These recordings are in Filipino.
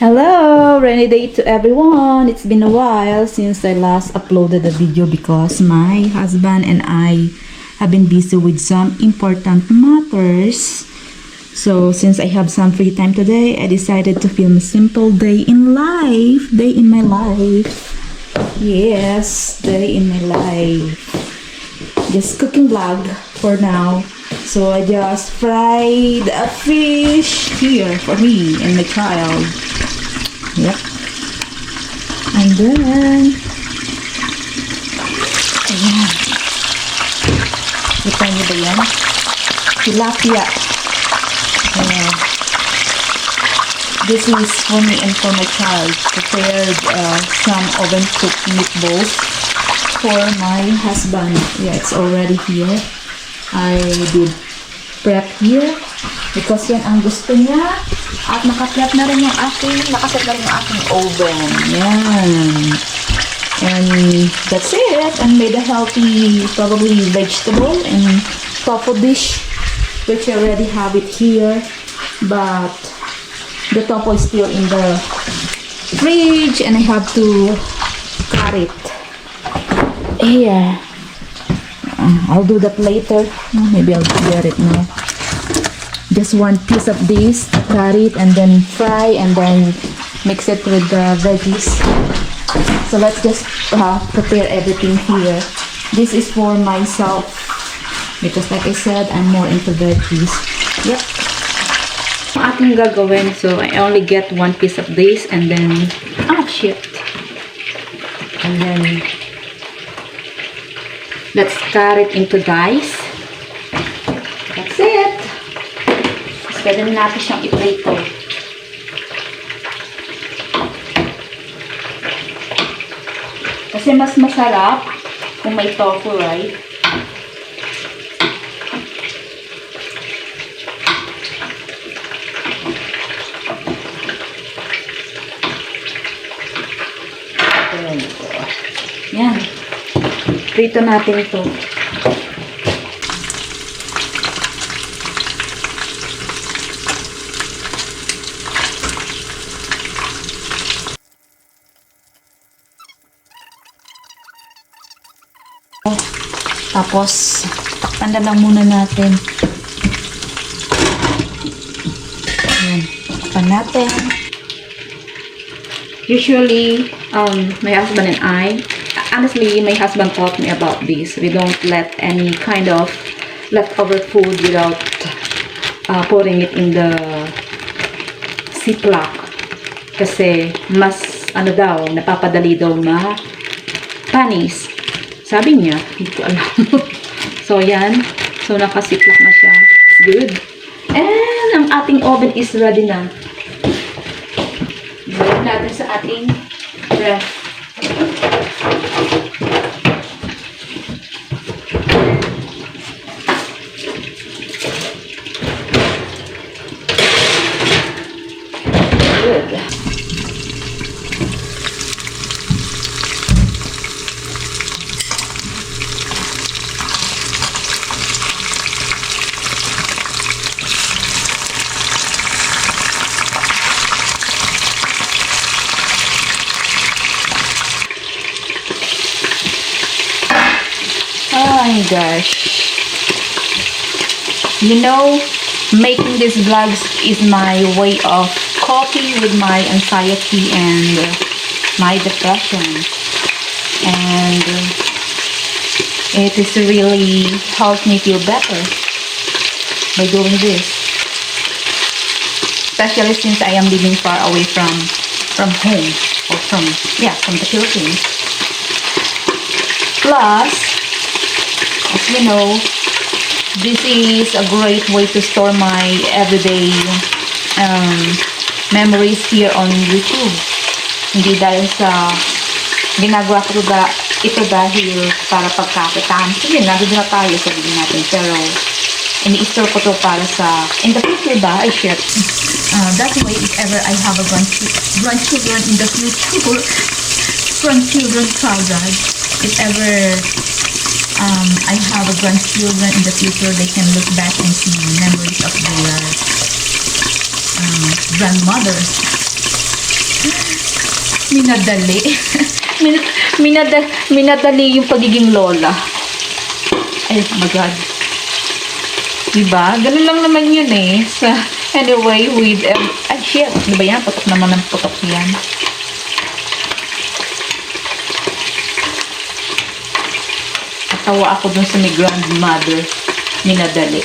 Hello, rainy day to everyone. It's been a while since I last uploaded a video because my husband and I have been busy with some important matters. So since I have some free time today, I decided to film a simple day in my life. Yes, day in my life. Just cooking vlog for now. So I just fried a fish here for me and my child. Yep. And then, ayan. Kita niyo ba yan? Tilapia. Ayan. This is for me and for my child. Prepared some oven-cooked meatballs for my husband. Yeah, it's already here. I did prep here because yan ang gusto niya. At nakaset na rin yung aking oven. Yan. And that's it. And made a healthy, probably vegetable and tofu dish, which I already have it here. But the tofu is still in the fridge and I have to cut it. Here. I'll do that later. Maybe I'll get it now. Just one piece of this, cut it and then fry and then mix it with the veggies. So let's just prepare everything here. This is for myself because like I said, I'm more into veggies. Yep. Ang ating gagawin, so I only get one piece of this and then, oh shit. And then, let's cut it into dice. That's it. Pwede na natin siyang i-prito. Kasi mas masarap kung may tofu, right? Yan. Prito natin ito. Tapos, takpan na lang muna natin. Ayan, takpan natin. Usually, my husband and I, honestly, my husband taught me about this. We don't let any kind of leftover food without putting it in the Ziploc. Kasi, mas, napapadali daw panis. Sabi niya, hindi ko alam. So, yan. So, nakasiplak na siya. Good. And, ang ating oven is ready na. Balik natin sa ating ref. Good. Oh my gosh. You know, making these vlogs is my way of coping with my anxiety and my depression. And it is really helped me feel better by doing this. Especially since I am living far away from home or from the Philippines. Plus, as you know, this is a great way to store my everyday memories here on YouTube. Hindi dahil sa ginagawa ko ito dahil para pagkakitaan. Sige, nandun na tayo, sabihin natin. Pero, ini-store ko to para sa, in the future ba, I share. That way, if ever I have a grandchildren in the future, grandchildren child, if ever I have a grandchildren in the future, they can look back and see memories of their grandmother. Minadali. Minadali yung pagiging lola. Ay, oh my God. Diba? Ganun lang naman yun eh. So, anyway, with... ay, shit. Ano ba yan? Putok naman ng putok yan. Natawa ako dun sa may grandmother. Minadali.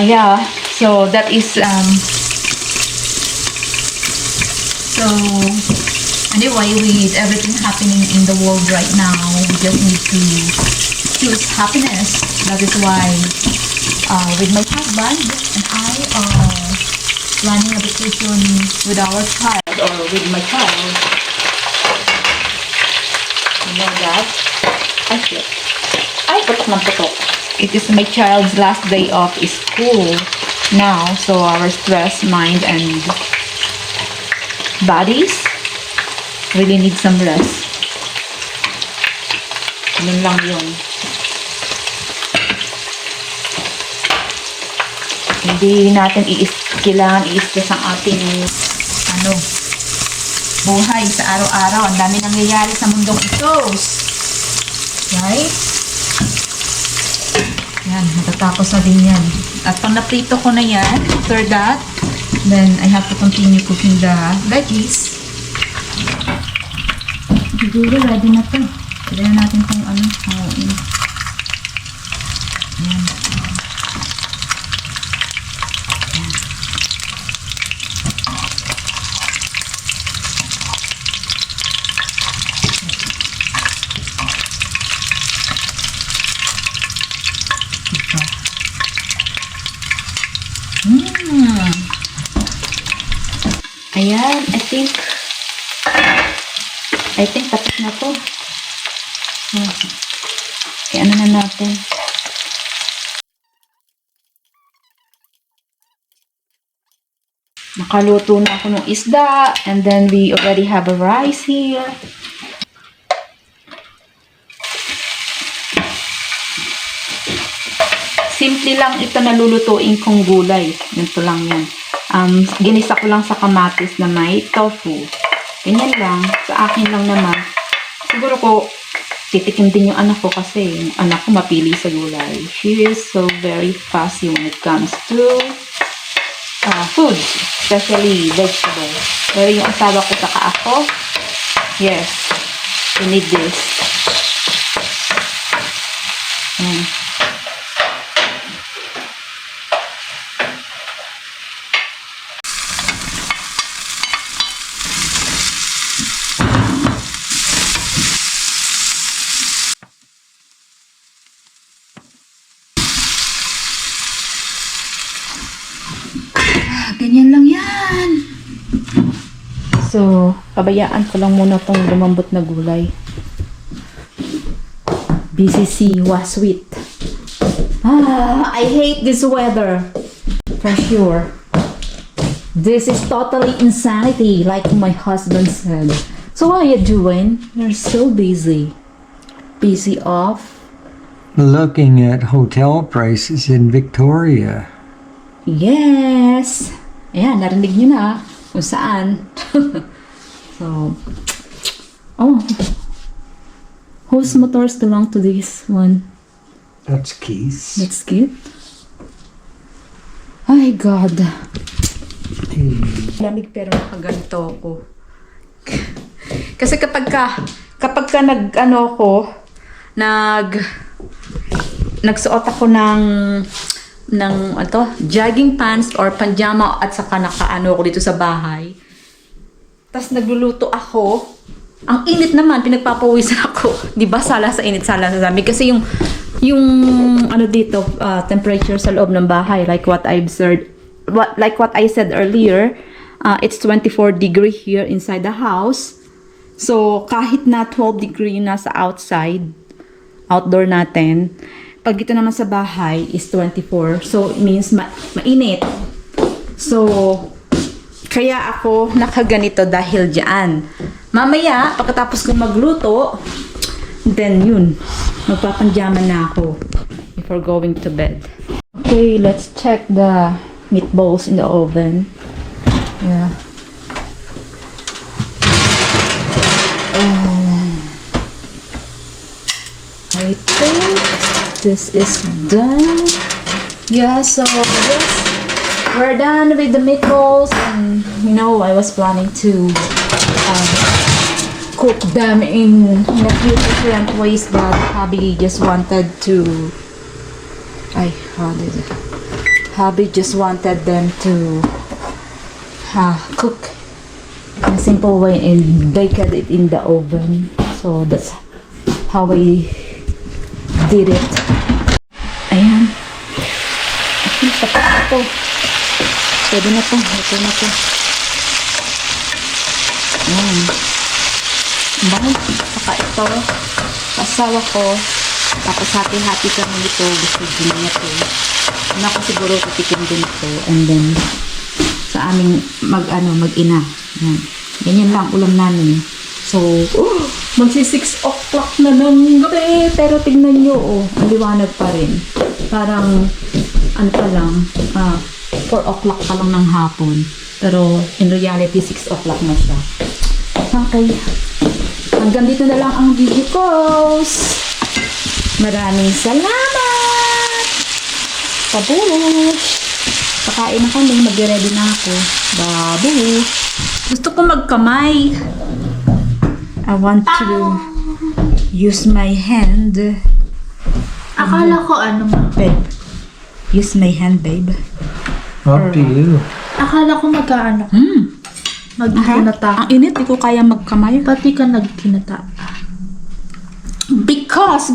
Yeah. So, that is... So, anyway, with everything happening in the world right now, we just need to choose happiness. That is why, with my husband and I are planning a vacation with our child, or with my child. You know that? Ay, shit. Ay, putok ng putok. It is my child's last day of school now, so our stress, mind, and bodies really need some rest. Yun lang yun. Hindi natin kailangan i-stress ang ating buhay sa araw-araw. Ang dami nangyayari sa mundong ito. Right? Yan, matatapos na din yan. At pag naprito ko na yan, after that, then I have to continue cooking the veggies. Siguro ready na to. Pwede na natin kung hanguin. Ayan. Ayan, I think tapos na to. Kaya ano na natin. Nakaluto na ako ng isda, and then we already have a rice here. Simple lang ito na lulutuin kong gulay. Ganito lang yan. Ginisa ko lang sa kamatis na may tofu. Ganyan lang. Sa akin lang naman. Siguro ko, titikim din yung anak ko kasi yung anak ko mapili sa gulay. She is so very fussy when it comes to food. Especially vegetables. Pero yung asawa ko saka ako, yes, we need this. Ganyan lang yan. So, pabayaan ko lang muna tong lumambot na gulay. BCC was sweet. I hate this weather. For sure. This is totally insanity, like my husband said. So what are you doing? You're so busy. Busy off? Looking at hotel prices in Victoria. Yes. Ayan, narinig nyo na kung saan. So, oh. Whose motors belong to this one? That's Keith's. That's cute. Ay, God. Lamig pero nakaganto ako. Kasi kapag ka nagsuot ako ng jogging pants or pajama at saka ako dito sa bahay. Tapos nagluluto ako. Ang init naman, pinagpapawisan ako. 'Di ba? Sala sa init, sala sa lamig kasi yung dito temperature sa loob ng bahay like what I said earlier, it's 24 degree here inside the house. So kahit na 12 degree na sa outdoor natin, pag dito naman sa bahay is 24. So, it means mainit. So, kaya ako nakaganito dahil dyan. Mamaya, pagkatapos kong magluto, then yun, magpapanjama na ako before going to bed. Okay, let's check the meatballs in the oven. Yeah. I think this is done. Yeah, so yes, we're done with the meatballs, and you know, I was planning to cook them in a few different ways, but hubby just wanted to hubby just wanted them to cook in a simple way and bake it in the oven. So that's how I did it. Ayan. Ay, tapos na to. Pwede na to. Ito na to. Ayan. Bye. Saka ito. Pasawa ko. Tapos hati-hati kami ito. Gusto din niya to. Ako siguro titikim din ito. And then, sa aming mag-ina. Ayan. Ganyan lang ulam namin. So, magsi 6 o'clock na ng gabi. Pero tignan nyo, ang liwanag pa rin. Parang, ano pa lang, 4 o'clock pa lang ng hapon. Pero, in reality, 6 o'clock na siya. Okay. Hanggang dito na lang ang video ko. Maraming salamat! Pabush! Pakain na kami, mag-ready na ako. Babush! Gusto ko magkamay. I want to use my hand. Akala ko ano nga. Babe. Use my hand, babe. Up to you. Akala ko magkaano. Magkinata. Ang init, di ko kaya magkamay. Pati ka nagkinata. Because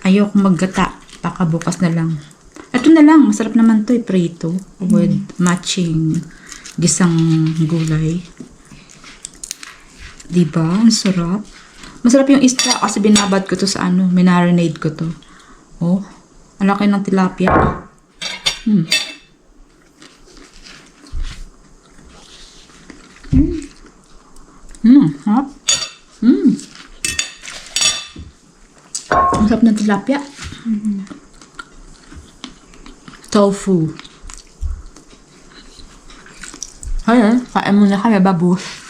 ayoko maggata. Baka bukas na lang. Ito na lang, masarap naman to prito with matching gisang gulay. Diba? Ang sarap. Masarap yung isda kasi binabad ko to sa minarinade ko to. Oh, ang laki ng tilapia. Harap. Ang sarap ng tilapia. Tofu. Ayan, kain muna kami, babush.